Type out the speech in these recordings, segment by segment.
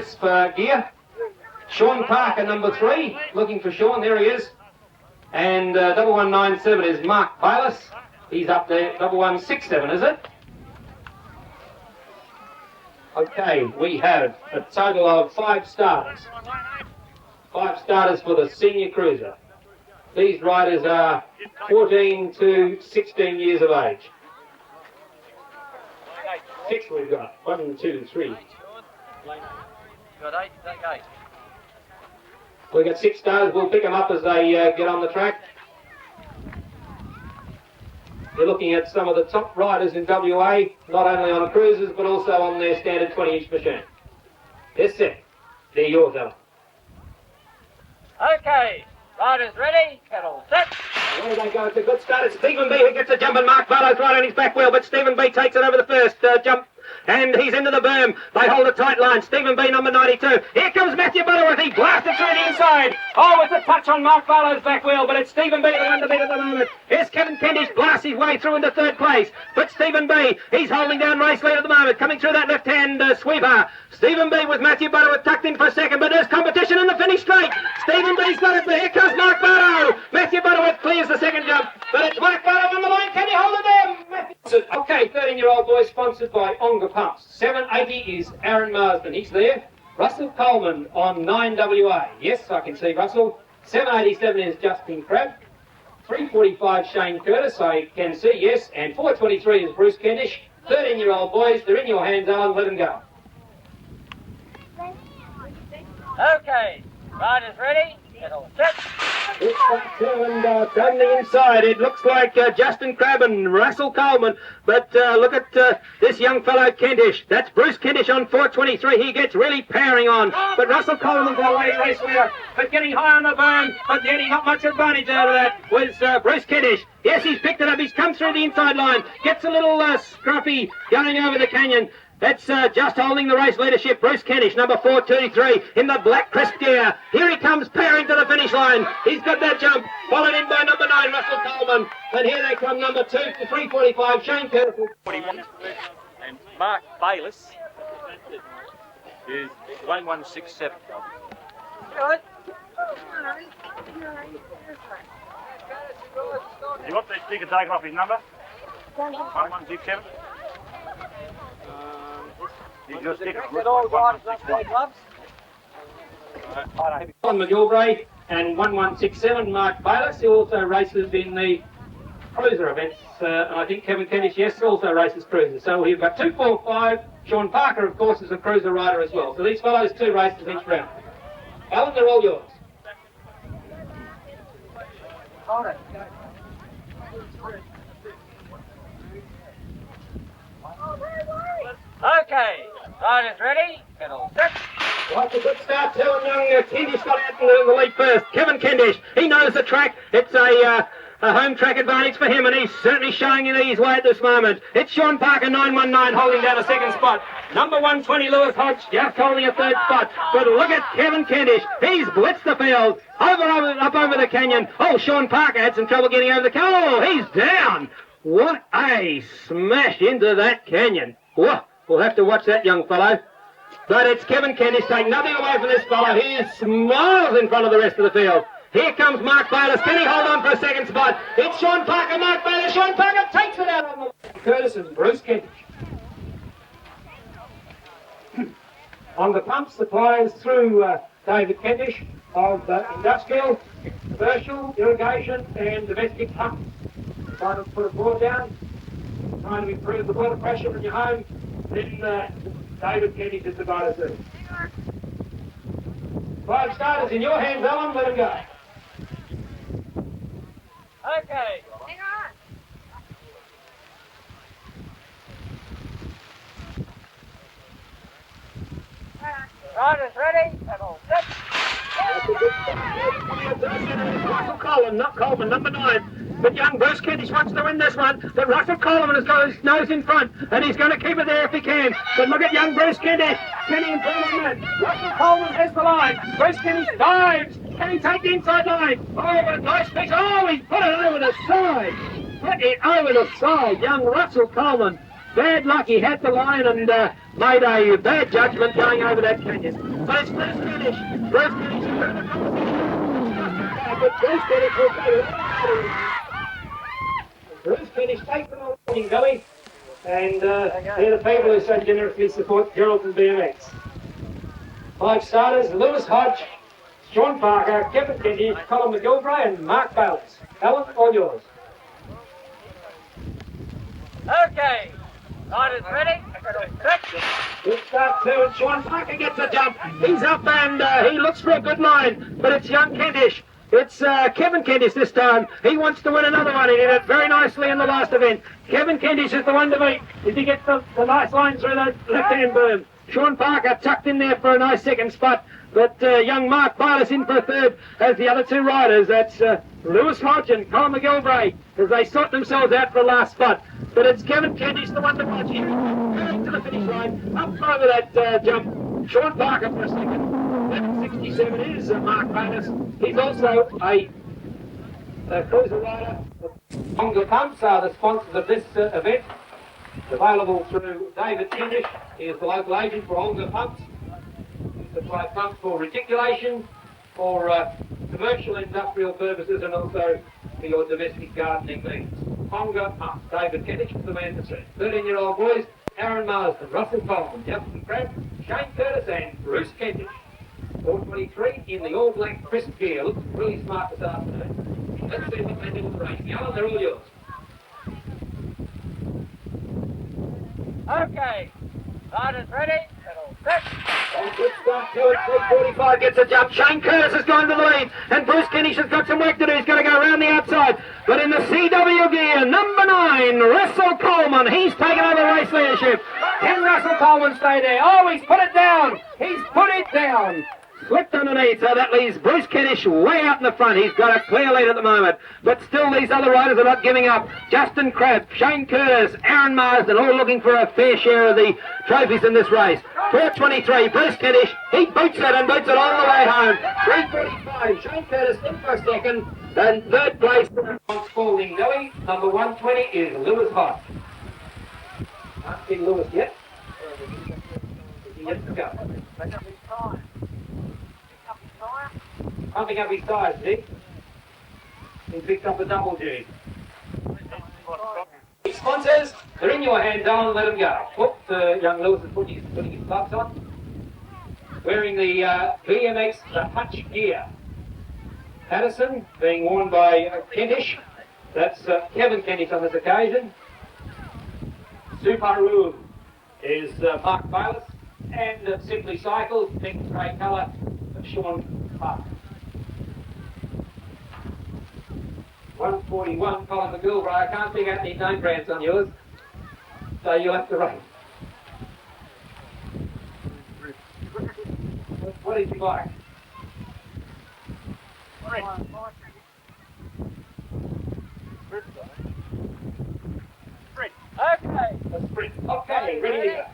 For gear. Sean Parker, number 3, looking for Sean, there he is. And 1197 is Mark Bayliss. He's up there, 1167, is it? Okay, we have a total of 5 starters. 5 starters for the senior cruiser. These riders are 14 to 16 years of age. 6 we've got, 1, 2, 3. We've got 6 starters. We'll pick them up as they get on the track. We're looking at some of the top riders in WA, not only on cruisers but also on their standard 20-inch machine. Yes, sir. They're yours, Alan. Okay, riders ready, kettle set. Away they go. It's a good start. It's Stephen B who gets a jump, and Mark Barlow's right on his back wheel, but Stephen B takes it over the first jump. And he's into the berm. They hold a tight line. Stephen B, number 92. Here comes Matthew Butterworth. He blasted through the inside. Oh, it's a touch on Mark Barlow's back wheel, but it's Stephen B, the one to beat at the moment. Here's Kevin Kendish, blasts his way through into 3rd place. But Stephen B, he's holding down race lead at the moment, coming through that left-hand sweeper. Stephen B with Matthew Butterworth tucked in for a second, but there's competition in the finish straight. Stephen B's got it, but here comes Mark Barlow. Matthew Butterworth clears the second jump, but it's Mark Barlow on the line. Can he hold it there? Okay, 13-year-old boy, sponsored by Onga Pumps. 780 is Aaron Marsden. He's there. Russell Coleman on 9WA. Yes, I can see Russell. 787 is Justin Crabb. 345 Shane Curtis, I can see, yes. And 423 is Bruce Kendish. 13-year-old boys, they're in your hands, Alan. Let them go. Okay, riders ready, kettle set. It's back to and from the inside. It looks like Justin Crabb and Russell Coleman. But look at this young fellow Kendish. That's Bruce Kendish on 423. He gets really powering on. But Russell Coleman's our late race leader. But getting high on the berm, but getting not much advantage out of that was Bruce Kendish. Yes, he's picked it up. He's come through the inside line. Gets a little scruffy going over the canyon. That's just holding the race leadership. Bruce Kendish, number 423, in the black crisp gear. Here he comes, powering to the finish line. He's got that jump, followed in by number 9, Russell Coleman. And here they come, number 2 to 345, Shane Curtis. And Mark Bayliss is 1167. Good. You want the sticker taken off his number? 1167? On McGilvray and 1167, Mark Bayliss, who also races in the cruiser events. And I think Kevin Kendish, yes, also races cruisers. So we've got 245. Sean Parker, of course, is a cruiser rider as well. So these fellows 2 races each round. Alan, they're all yours. Hold it. Okay, riders ready, kettle set. That's a good start too, and young Kendish got out in the lead first. Kevin Kendish, he knows the track. It's a home track advantage for him, and he's certainly showing in his way at this moment. It's Sean Parker, 919, holding down a 2nd spot. Number 120, Lewis Hodge, just holding a 3rd spot. But look at Kevin Kendish. He's blitzed the field. Up over the canyon. Oh, Sean Parker had some trouble getting over the canyon. Oh, he's down. What a smash into that canyon. Whoa. We'll have to watch that young fellow. But it's Kevin Kendish taking nothing away from this fellow. He is miles in front of the rest of the field. Here comes Mark Bayliss. Can he hold on for a 2nd spot? It's Sean Parker, Mark Bayliss. Sean Parker takes it out on the Curtis and Bruce Kendish. On the pump supplies through David Kendish of industrial, commercial, irrigation and domestic pumps. Trying to put a board down, trying to improve the water pressure in your home. Then David Kendish is the guy to do. 5 starters in your hands, Alan. Let them go. Okay. Hang on. Riders ready, kettle set. Russell Coleman, not Coleman, number 9. But young Bruce Kendish wants to win this one. But Russell Coleman has got his nose in front, and he's going to keep it there if he can. But look at young Bruce Kendish. Can he improve on that? Russell Coleman has the line. Bruce Kendish dives. Can he take the inside line? Oh, what a nice piece. Oh, he's put it over the side. Put it over the side, young Russell Coleman. bad luck. He had the line and made a bad judgment going over that canyon. But it's Bruce Kentish. Bruce Kentish. But Bruce Kentish will go. Bruce Kentish takes them all morning, Billy. And they're the people who so generously support Geraldton BMX. 5 starters: Lewis Hodge, Sean Parker, Kevin Kentish, Colin McGilvray and Mark Bayless. Alan, all yours. Okay. Riders ready? Good start too, and Sean Parker gets a jump. He's up and he looks for a good line, but it's young Kentish. It's Kevin Kentish this time. He wants to win another one. He did it very nicely in the last event. Kevin Kentish is the one to beat if he gets the nice line through the left-hand berm. Sean Parker tucked in there for a nice second spot, but young Mark Bayless in for a third as the other two riders. That's Lewis Hodge and Colin McGilvray as they sort themselves out for the last spot. But it's Kevin Kentish, the one to watch here, going to the finish line, up over that jump. Sean Parker for a second. 67 is Mark Bayless. He's also a cruiser rider. Onga Pumps are the sponsors of this event. Available through David Kentish. He is the local agent for Onga Pumps. He supplies pumps for reticulation, for commercial and industrial purposes, and also for your domestic gardening needs. Onga Pumps. David Kentish is the man to see. 13-year-old boys: Aaron Marsden, Russell Coleman, Justin Crabb, Shane Curtis and Bruce Kentish. 423 in the all-black crisp gear. Looks really smart this afternoon. Let's see what they do with the race. Alan, they're all yours. Okay. Riders ready? Set. Good start to it. 345 gets a jump. Shane Curtis has gone to the lead, and Bruce Kentish has got some work to do. He's got to go around the outside. But in the CW gear, number 9, Russell Coleman. He's taken over race leadership. Can Russell Coleman stay there? Oh, he's put it down. He's put it down. Slipped underneath, so that leaves Bruce Kentish way out in the front. He's got a clear lead at the moment. But still, these other riders are not giving up. Justin Crabb, Shane Curtis, Aaron Marsden, all looking for a fair share of the trophies in this race. 423, Bruce Kentish, he boots it and boots it all the way home. 345, Shane Curtis in for a second. And third place, Spalding Nelly. Number 120 is Lewis Hodge. Can't see Lewis yet. Is he yet to go? Pumping up his tires, is he? He picked up a double G. Sponsors, they're in your hand, don't let them go. Whoop, young Lewis is putting his gloves on. Wearing the BMX, the Hutch gear. Patterson, being worn by Kentish. That's Kevin Kentish on this occasion. Subaru is Mark Bayless. And Simply Cycles, pink grey colour, of Sean Parker. 141, Colin McGilvray. I can't figure out any name brands on yours, so you'll have to rate. What is he like? Okay. A sprint. Okay, ready to go.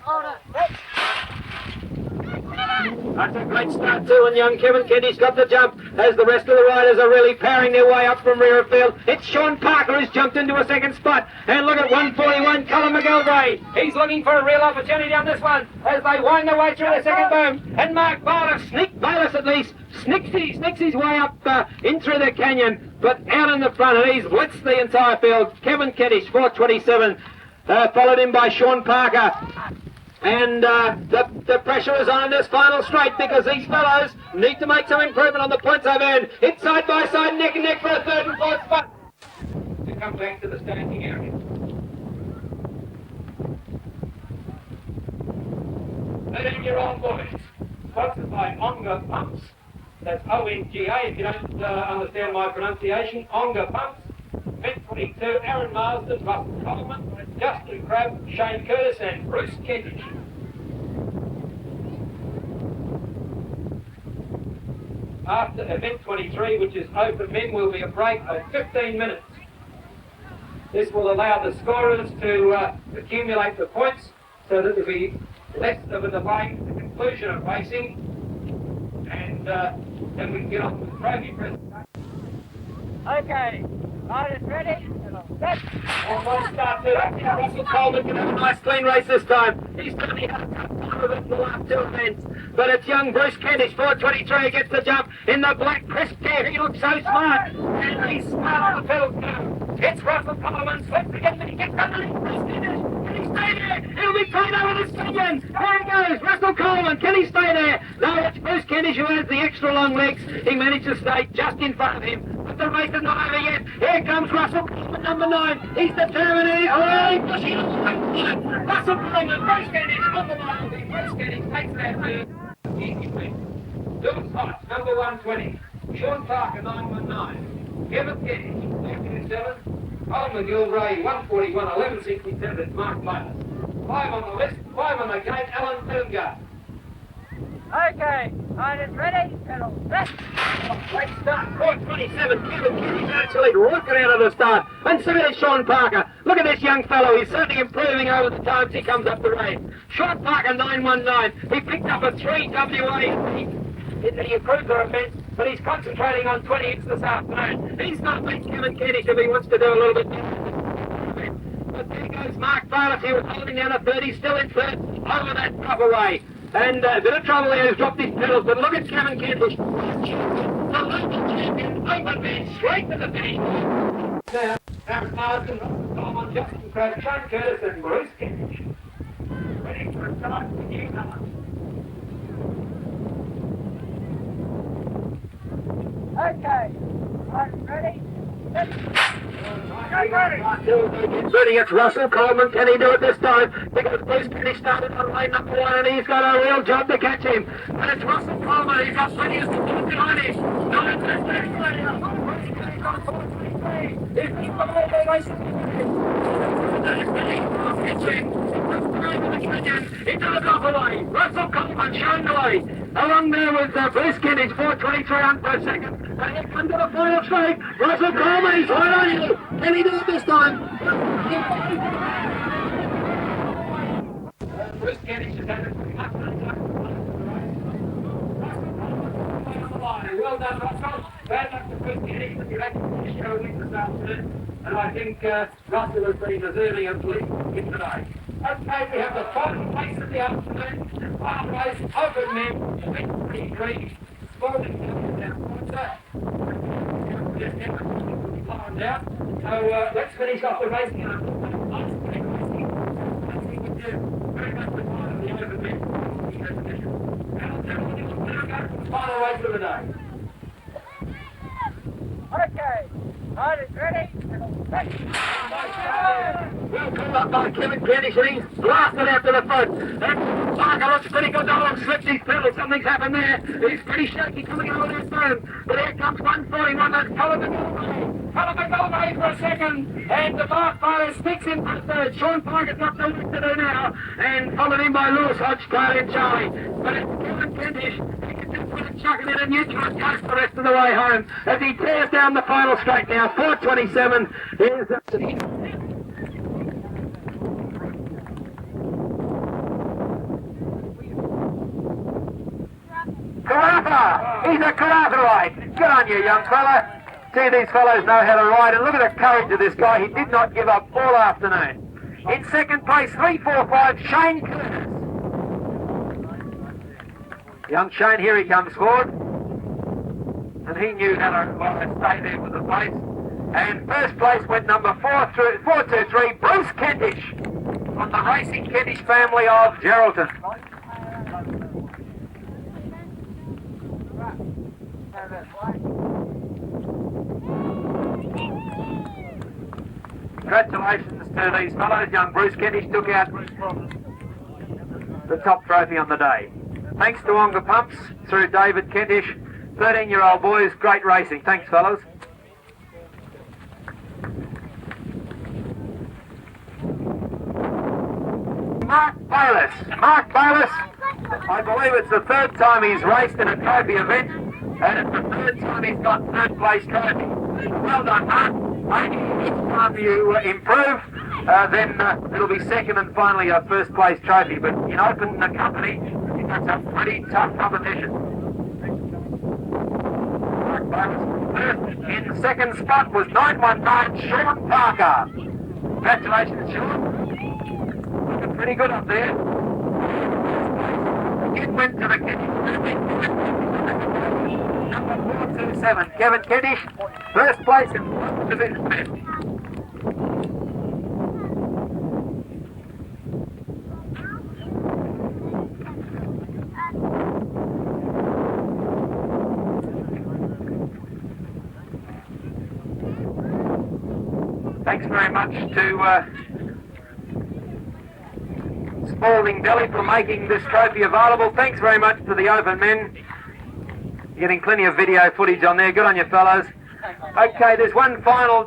That's a great start too, and young Kevin Kentish got the jump as the rest of the riders are really powering their way up from rear of field. It's Sean Parker who's jumped into a second spot, and look at 141, Colin McGilvray. He's looking for a real opportunity on this one as they wind their way through the second boom, and Mark Bayless at least, snicks his way up in through the canyon, but out in the front, and he's blitzed the entire field. Kevin Kentish, 427, followed in by Sean Parker. And the pressure is on in this final straight because these fellows need to make some improvement on the points over end. It's side by side, neck and neck for a third and fourth spot. To come back to the standing area. 13-year-old boys, sponsored by Onga Pumps. That's O-N-G-A if you don't understand my pronunciation. Onga Pumps. Event 22, Aaron Marsden, Russell Coleman, Justin Crabb, Shane Curtis and Bruce Kentish. After event 23, which is open men, will be a break of 15 minutes. This will allow the scorers to accumulate the points so that there'll be less of a delay at the conclusion of racing, and then we can get on with the trophy presentation. Okay, Riders ready, set. And one start to Russell Coleman can have a nice clean race this time. He's certainly had a tough time of it in the last two events. But it's young Bruce Kentish, 423, gets the jump in the black crisp gear. He looks so smart. And he's smart on the pedals now. It's Russell Coleman, slips again, but he gets underneath Bruce Kentish. Can he stay there? He'll be tied over the stadium. There he goes, Russell Coleman. Can he stay there? No, it's Bruce Kentish who has the extra long legs. He managed to stay just in front of him. But the race is not over yet. Here comes Russell Coleman, number 9. He's determined. He's pushing on. Russell Coleman, Bruce Kentish, number 9. Bruce Kentish takes that lead. Easy win. Lewis Hot, number 120. Sean Parker, 919. Kevin Kentish, 227. Colin McGilvray, 141, 1167. It's Mark Minus. 5 on the list, 5 on the gate, Alan Filmgard. Okay, riders ready, pedal set. Great start, 427. Kevin Kentish actually rocking out of the start. And so is Sean Parker. Look at this young fellow. He's certainly improving over the times he comes up the race. Sean Parker, 919. He picked up a 3 WA. He improved the event, but he's concentrating on 20X this afternoon. He's not beat Kevin Kentish if he wants to do a little bit better. But there goes Mark Bayless. He was holding down a 30, still in third over that drop away. And a bit of trouble there, he's dropped his pedals, but look at Kevin Kentish. The local champion, open man, straight to the finish. Now, Aaron Marsden, Coleman, Justin Craig, Sean Curtis and Bruce Kentish. Ready for a start with you, Alan. Okay, riders ready, set. Birdie, it's Russell Coleman. Can he do it this time? Because Bruce Kentish started on lane number 1 and he's got a real job to catch him. But it's Russell Coleman. He's got plenty of support behind him. He does off away. Russell Coleman showing the way. Along there with Bruce Kentish, 423 on per second. And here comes to the final straight. Russell Coleman, he's right on you. Can he do it this time? Bruce Kentish has had it up and up. Well done, Russell. Bad luck to Bruce Kentish, but you had to show him this afternoon. And I think Russell has been deserving of leading today. Okay, we have the final place of the afternoon. Final race, open men, 23. Sporting down. Just slowing down. So let's finish off the racing. I think we do very much the time of the open men. And I'll tell you what, we'll now go to the final race of the day. Okay, riders ready, pedal set. Well called up by Kevin Kentish and he's blasted out to the front. And Parker looks pretty good. Donald slipped his pedal. Something's happened there. He's pretty shaky coming over that turn. But here comes 141. That's Colin McGilvray. Colin McGilvray for a second. And the Mark Bayless sticks in for third. Sean Parker's got no work to do now. And followed in by Lewis Hodgkin and Charlie. But it's Kevin Kentish. He can just put a chuck in it and neutral and coast the rest of the way home. As he tears down the final straight now. 427 is Carafa! He's a Carafa ride. Good on you, young fella. See, these fellows know how to ride, and look at the courage of this guy. He did not give up all afternoon. In second place, 345, Shane Curtis. Young Shane, here he comes forward. And he knew how to stay there for the place. And first place went number 423, Bruce Kentish, from the Racing Kentish family of Geraldton. Congratulations to these fellows. Young Bruce Kentish took out the top trophy on the day. Thanks to Wonga Pumps through David Kentish. 13-year-old boys, great racing. Thanks, fellas. Mark Bayless. Mark Bayless, I believe it's the third time he's raced in a trophy event, and it's the third time he's got third place trophy. Well done, Mark. Maybe each time you improve, then it'll be second and finally a first place trophy. But in open company, that's a pretty tough competition. Mark In second spot was 919 Sean Parker. Congratulations, Sean. Looking pretty good up there. It went to the Kiddish. Number 427, Kevin Kiddish. First place in division. Thanks very much to Spalding Delhi for making this trophy available. Thanks very much to the Open men. You're getting plenty of video footage on there. Good on you, fellows. Okay, there's one final